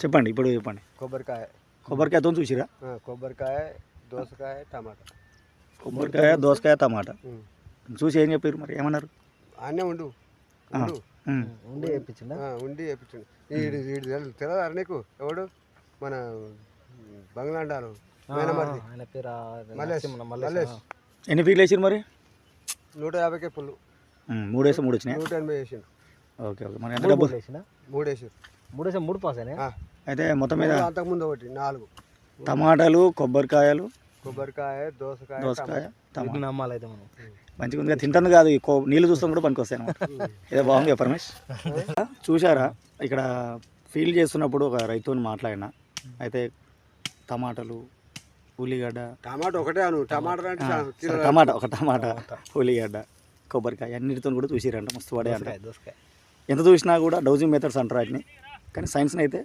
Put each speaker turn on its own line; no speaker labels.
చెప్పండి ఇప్పుడు చెప్పండి. కొబ్బరికాయతో చూసిరా?
కొబ్బరికాయ, దోసకాయ, టమాటా.
కొబ్బరికాయ, దోసకాయ, టమాటా చూసి ఏం చెప్పారు మరి? ఏమన్నారు?
అన్నీ ఉండి వేయించండి. తెలియదా నీకు? ఎవడు మన బంగ్లాండాలు మల్లేష్.
ఎన్ని ఫీట్లు వేసారు మరి?
150కే పుల్లు.
3 వేసి 3 వచ్చినాయి.
180 వేసిండు.
Okay okay. మరి ఎంత డబ్బులు?
3 వేసారు.
3 పాస్ అయినాయి.
అయితే మొత్తం మీద
అంతకుముందు ఒకటి 4
టమాటాలు, కొబ్బరికాయలు,
దోసకాయ,
టమాటా
నమ్మాలైతే మనం
మంచిగా ఉంది. తింటాను కాదు, నీళ్ళు చూస్తాం కూడా పనికి వస్తాయి అనమాట. ఏదో బాగుంది పరమేష్. చూసారా ఇక్కడ ఫీల్ చేస్తున్నప్పుడు ఒక రైతుని మాట్లాడినా, అయితే టమాటాలు, ఉల్లిగడ్డ,
టమాటా ఒకటే అను
టమాటా ఉల్లిగడ్డ, కొబ్బరికాయ అన్నిటితో కూడా చూసిరంట. మస్తు పడే అంట.
దోసకాయ
ఎంత చూసినా కూడా డౌజింగ్ మెథడ్స్ అంటారు వాటిని, కానీ సైన్స్ని అయితే